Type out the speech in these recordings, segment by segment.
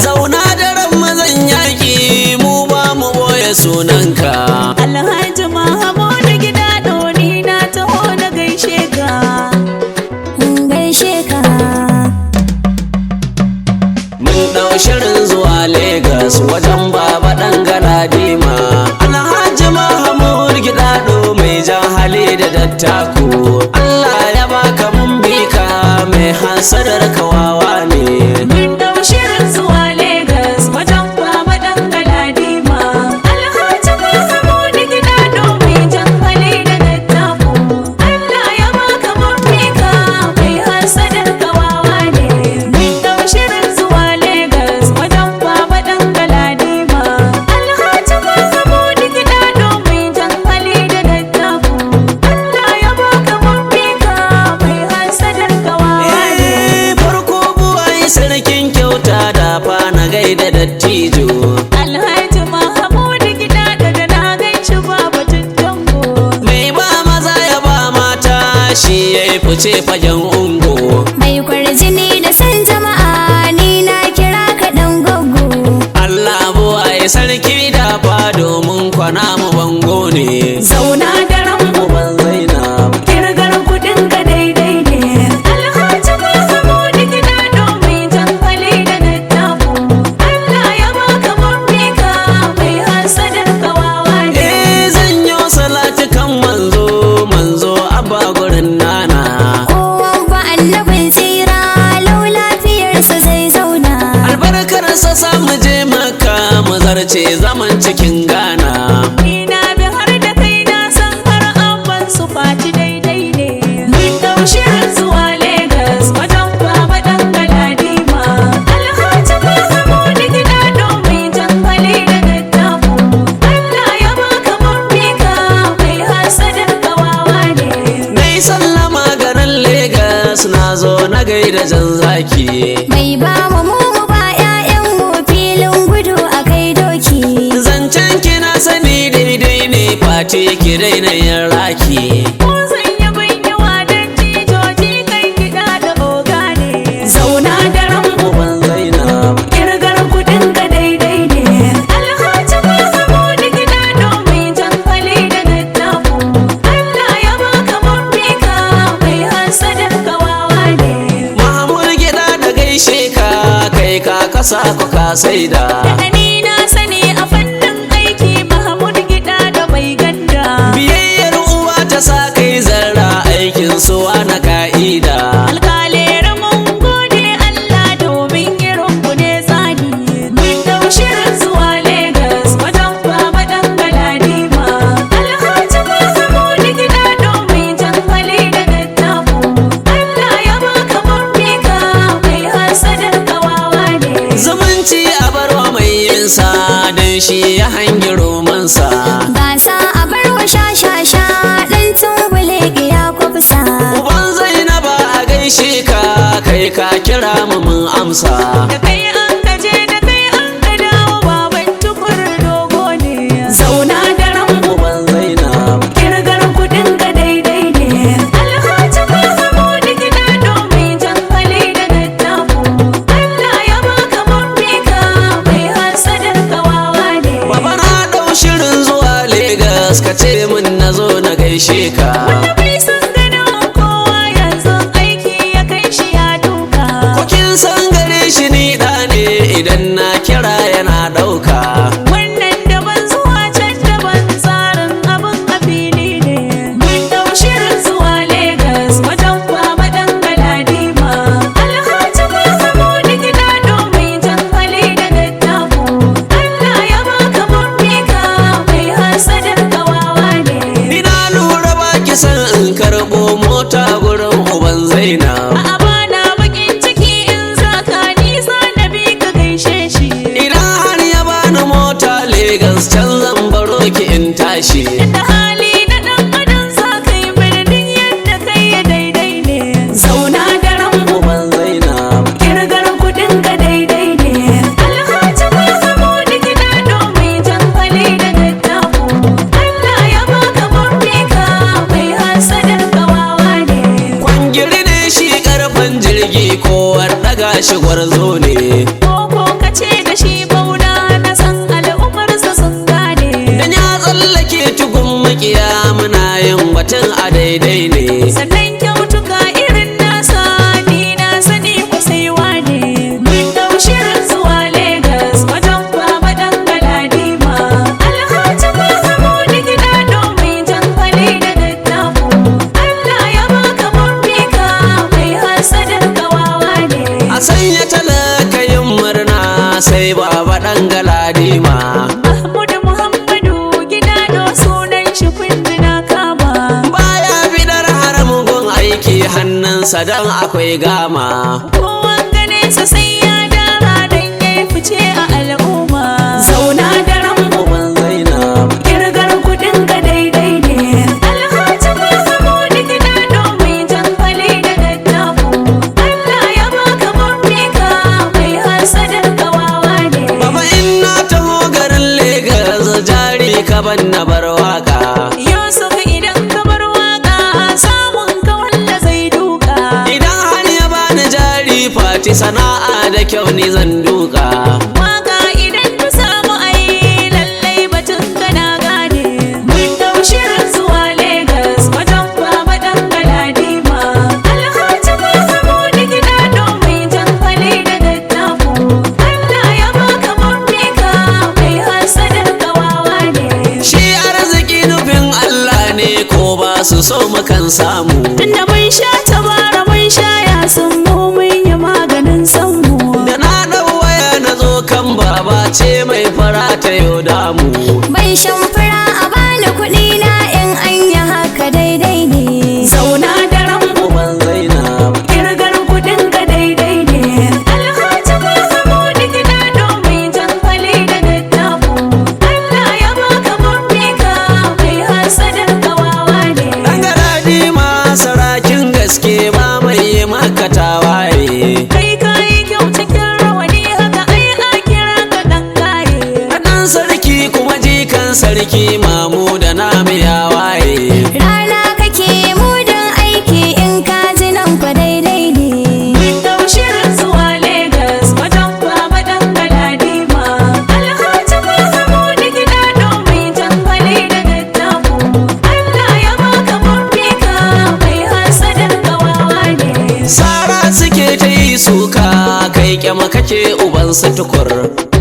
zauna daren mazan yaƙi mu ba mu boye sunanka. Alhaji Mahamudu Gidado ni na taho na gaishe ka. Gaishe ka. Mun ɗau shirin zuwa Legas wajen baba ɗan Galadima. Alhaji Mahamudu Gidado mai jan hali da dattako. Allah ya baka mun bi ka mai hasadar kawawa ne. Mun ɗau shirin zuwa Legas wajen baba ɗan Galadima. Alhaji Mahamudu Gidado mai jan hali da dattako. Allah ya baka mun bi ka mai hasadar kawawa ne. Mun ɗau shirin zuwa Legas wajen baba ɗan Galadima. Alhaji Mahamudu Gidado mai jan hali da dattako. Allah ya baka mun bi ka mai hasadar kawawa ne. Farko buwai sarkin kyauta da fa na gaida dattijo. Alhaji Mahamudu Gidado da na gaishe babatun dango. Mai ba maza ya ba mata shi ya yi fice fagen ungo. Mai kwarjini da san jama'a ni na kira ka dan goggo. Allah buwai sarki da fa domin kwana mu bango ne. Zauna daren Uban Zainab kirgar kudin ka daidai ne. Alhaji Mahamudu Gidado mai jan hali da dattako. Allah ya baka mafika mai hasadar kawawa ne. zan yi salati kan manzo abba gurin nana. Kowa ba annabin tsira lau lafiyarsa zai zauna. Albarkar sa samu je Makka mu zarce zaman cikin Ghana. Ni na bi har da kai na san har abban su faci daidai ne. Mun dau shirin zuwa Legas wajen baba ɗan Galadima. Alhaji Mahamudu Gidado mai jan hali da dattako. Allah ya baka mafika mai hasadar kawawa ne. Nai sallama garin Legas na zo na gaida jan zaki. Mai ba mu ba 'ya'yan mu filin gudu a kai doki. Zancen kina sani daidai ne face ki daina yin raki. Ko zan yi bayyawa don jijoji kai kiɗa da oga ne. Zauna daren Uban Zainab kirgar kudin ka daidai ne. Alhaji Mahamudu Gidado mai jan hali da dattako. Allah ya baka mafika mai hasadar kawawa ne. Mahamud gida da gaishe ka kai ka kasa ku ka saida. Da ni na sani a fannin aiki Mahamudu Gidado mai ganda. Biyayyar uwa ta sa kai zarra aikin suwa na ka'ida. Alƙalera mun gode Allah domin irin ku ne tsani. Mun dau shirin zuwa Legas wajen baba ɗan Galadima. Alhaji Mahamudu Gidado mai jan hali da dattako. Allah ya baka mafika mai hasadar kawawa ne. Zumunci a barwa mai yinsa don shi ya hangi romansa. Gasa a bar wa shashasha ɗan tumbule ya kwafsa. Uban Zainaba a gaishe ka kai ka kira mu mun amsa. Da kai an gaje da kai an ka dawo baban tukur dogo ne. Zauna daren Uban Zainab kirgar kudin ka daidai ne. Alhaji Mahamudu Gidado mai jan hali da dattako. Allah ya baka mafika mai hasadar kawawa ne. Baba na ɗau shirin zuwa Legas ka ce min na zo na gaishe ka. Wanda bai san ganin kowa yanzu aiki ya kai shi ya duka. Ko kin san gare shi ni ɗa ne idan na kira yana ɗauka. Wannan daban zuwa can daban tsarin abin a fili ne. Mun dau shirin zuwa Legas wajen baba ɗan Galadima. Alhaji Mahamudu Gidado mai jan hali da dattako. Allah ya baka mafika mai hasadar kawawa ne. Ina lura ba ki san in karɓo mota gurin Uban Zainab. A'a bana bakin ciki in zaka nisa na bi ka gaishe shi. Idan har ya bani mota Legas can zan baro ki in tashi. Da hali na ɗan adam za ka yi birnin yadda kai ya daidai ne. Zauna daren Uban Zainab kirgar kudin ka daidai ne. Alhaji Mahamudu Gidado mai jan hali da dattako. Allah ya baka mafika mai hasadar kawawa ne. kwangiri ne shi karfin jirgi kowar daga shi gwarzo ne. Koko ka ce makiya muna yin batun a daidai ne. Sannan kyautuka irin nasa ni na sani ku sai wane. Mun dau shirin zuwa Legas wajen Baba Dan Galadima. Alhaji Mahmud Gidado mai jan hali da dattako. Allah ya baka mafika mai hasadar kawawa ne. A sanya talaka yin murna sai Baba Dan Galadima. Mahmud Muhammadu Gidado sunan shi kundina kama. Baya bidar haramugun aiki hannunsa don akwai gama. Kowan gane sa sai ya dara dan ya fice a al'umma. Zauna daren Uban Zainab kirgar kudin ka daidai ne. Alhaji Mahmud Gidado mai jan hali da dattako. Allah ya baka mafika mai hasadar kawawa ne. Baba in na taho garin Legas jari ka ban na bar waka. Yusuf idan ka bar waka samun ka wanda zai duka. Idan har ya bani jari fati sana'a da kyau ni zan duka. Waka idan ta samu ai lallai batun ka na gane. Mun dau shirin zuwa Legas wajen Baba Dan Galadima. Alhaji Mahmud Gidado mai jan hali da dattako. Allah ya baka mafika mai hasadar kawawa ne. Shi arziki nufin Allah ne ko ba su so mukan samu. Tunda mun sha tabara mun sha ya san mu mun yi maganin sanmu. Da na ɗau waya na zo kan baba ce mai fara ta yau damu. Bai shamfura a bani kuɗi na in an yi haka daidai ne. Zauna daren Uban Zainab kirgar kudin ka daidai ne. Alhaji Mahmud Gidado mai jan hali da dattako. Allah ya baka mafika mai hasadar kawawa ne. Dan Galadima sarakin gaske ba mai yi maka tawaye. Kai kayi kyau cikin rawani haka ai a kira ka dan gaye. Ɗan sarki kuma jikan sarki mamu da nami ya waye. Rana kake mudun aiki in ka ji nan kwa daidai ne. Mun dau shirin zuwa Legas wajen Baba Dan Galadima. Alhaji Mahmud Gidado mai jan hali da dattako. Allah ya baka mafika mai hasadar kawawa ne. Sara suke ta yi suka kai kyama kake uban su tukur.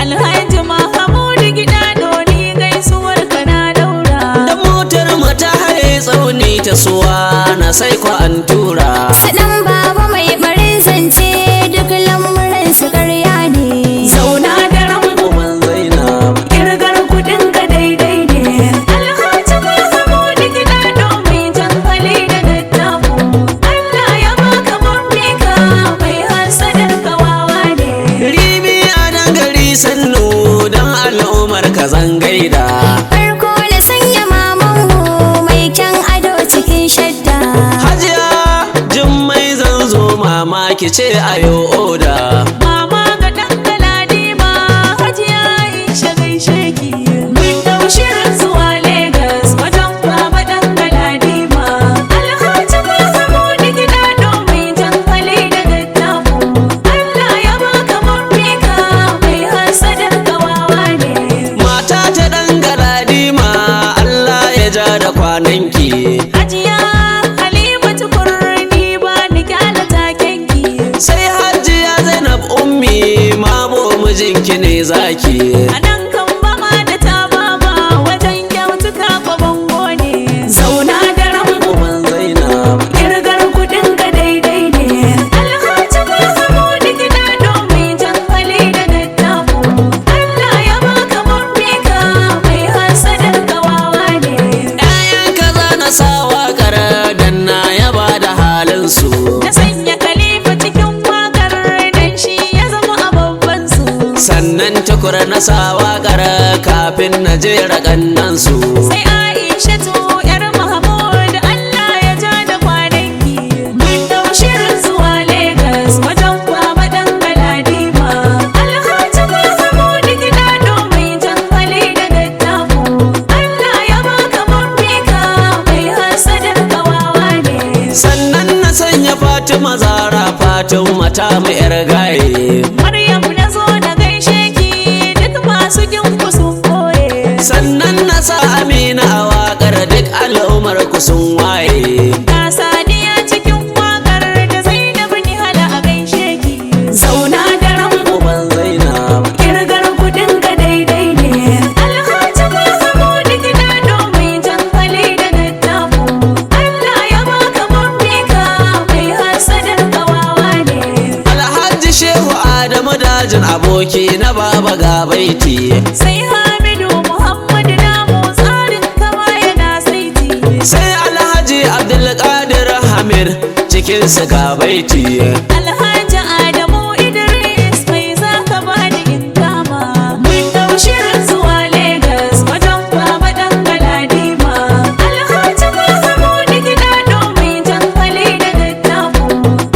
Alhaji Mahmud Gidado ni gaisuwar ka na daura. Da motar mata haye tsauni ta suwa na sai ko an tura. Su ɗan baba mai barin zance duk lamuran su ƙarya ne. Zauna daren Uban Zainab kirgar kudin ka daidai ne. Alhaji Mahmud Gidado mai jan hali da dattako. Allah ya baka mafika mai hasadar kawawa ne. Ribi a dangari sannu don al'ummar ka zangaida. Farko na sanya mamanmu mai kyan ado cikin shadda. Hajiya Jummai zan zo mamaki ce a yo oda. Mama ga Dan Galadima Hajiya Aisha gaishe ki. Mun dau shirin zuwa Legas wajen Baba Dan Galadima. Alhaji Mahmud Gidado mai jan hali da dattako. Allah ya baka mafika mai hasadar kawawa ne. Mata ta ɗan Galadima Allah ya ja da kwananki. Hajiya Halimatu Kurni ba ni kyala takenki. Sai Hajiya Zainab ummi mamo mijinki ne zaki. A nan kan bama da ta baba wajen kyautuka ko bango ne. Zauna daren Uban Zainab kirgar kudin ka daidai ne. Alhaji Mahmud Gidado mai jan hali da dattako. Allah ya baka mafika mai hasadar kawawa ne. Ɗayan kaza na sawa kara dan na yaba da halinsu. Na sanya Khalifa cikin wakar dan shi ya zama a babban su. Sannan tukura na sawa kara kafin na jera kannansu. Sai Aishatu yar Mahmud Allah ya ja da kwananki. Mun dau shirin zuwa Legas wajen Baba Dan Galadima. Alhaji Mahmud Gidado mai jan hali da dattako. Allah ya baka mafika mai hasadar kawawa ne. Sannan na sanya Fatima Zara Fatima ta mu yar gaye. Maryam na zo na gaishe ki duk masu kin ku sun koye. Sannan na sa Amina a waƙar duk sun waye. Ga Sadiya cikin wakar da Zainabu ni hala a gaishe ki. Zauna daren Uban Zainab kirgar kudin ka daidai ne. Alhaji Mahmud Gidado mai jan hali da dattako. Allah ya baka mafika mai hasadar kawawa ne. Alhaji Shehu Adamu Dajin aboki na baba ga baiti. Sai Hamidu Muhammadu namu tsarin kama yana saiti. Sai Alhaji Abdulkadir Hamir cikin su ga baiti. Alhaji Adamu Idris mai zaka bani in kama. Mun dau shirin zuwa Legas wajen baba dan Galadima. Alhaji Mahmud Gidado mai jan hali da dattako.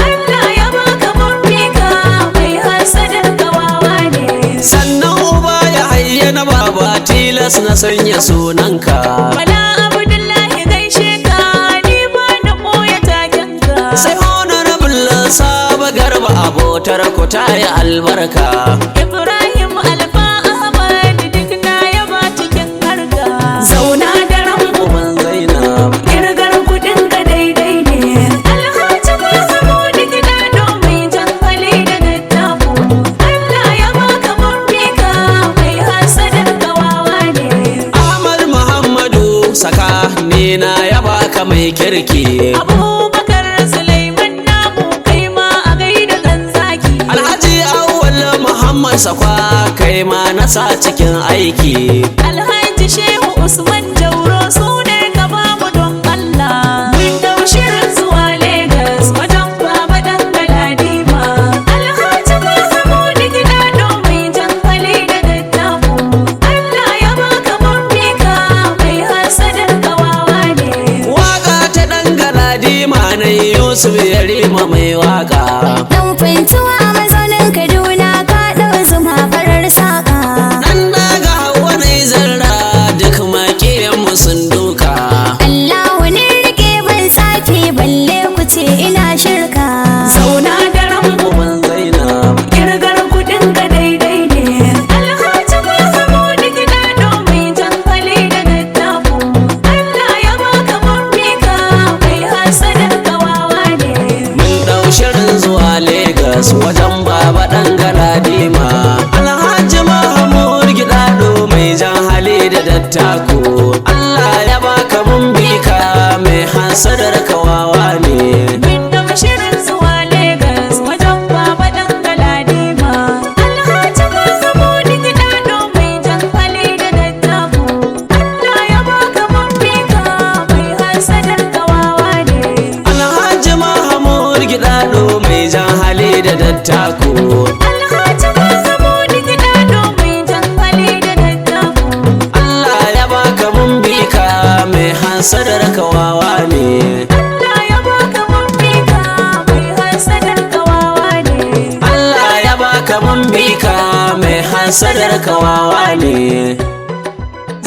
Allah ya baka mafika mai hasadar kawawa ne. Sannan uba ya hayyana baba tilas na sanya sunanka. Bala Abdullahi gaishe ka ni ba na ɓoye takenka. Sai honorable Saba Garba abotar ku ta yi albarka. Ibrahim Alfa Ahmad duk na yaba cikin harka. Zauna daren Uban Zainab kirgar kudin ka daidai ne. Alhaji Mahmud Gidado mai jan hali da dattako. Allah ya baka mafika mai hasadar kawawa ne. Ahmad Muhammadu Saka ni na ya baka mai kirki. Abubakar Sulaiman namu kai ma a gaida kan zaki. Alhaji Awwal Muhammad Sakwa kai ma na sa cikin aiki. Alhaji Shehu Usman Jauro su ne ka bamu don Allah. Mun dau shirin zuwa Legas wajen baba dan Galadima. Alhaji Mahmud Gidado mai jan hali da dattako. Allah ya baka mafika mai hasadar kawawa ne. Waka ta ɗan Galadima na Yusuf Yarima mai waka. Dan fintuwa a mazaunin Kaduna ka ɗau zuma farar saƙa. Ɗan daga hawa na zarra duk makiyanmu sun duka. Allahu ne rike ban sake balle ku ce ina shirka. Zauna daren Uban Zainab kirgar kudin ka daidai ne. Alhaji Mahmud Gidado mai jan hali da dattako. Allah ya baka mafika mai hasadar kawawa ne. mun ɗau shirin zuwa Legas wajen baba ɗan Galadima. Alhaji Mahmud Gidado mai jan hali da dattako. Allah ya baka mun bika mai hasadar kawawa ne. Mun dau shirin zuwa Legas wajen baba dan Galadima. Alhaji Mahmud Gidado mai jan hali da dattako. Allah ya baka mafika mai hasadar kawawa ne. Alhaji Mahmud Gidado mai jan hali da dattako. Alhaji Mahmud Gidado mai jan hali da dattako. Allah ya baka mun bika mai hasadar kawawa ne. Allah ya baka mafika mai hasadar kawawa ne. Allah ya baka mun bika mai hasadar kawawa ne.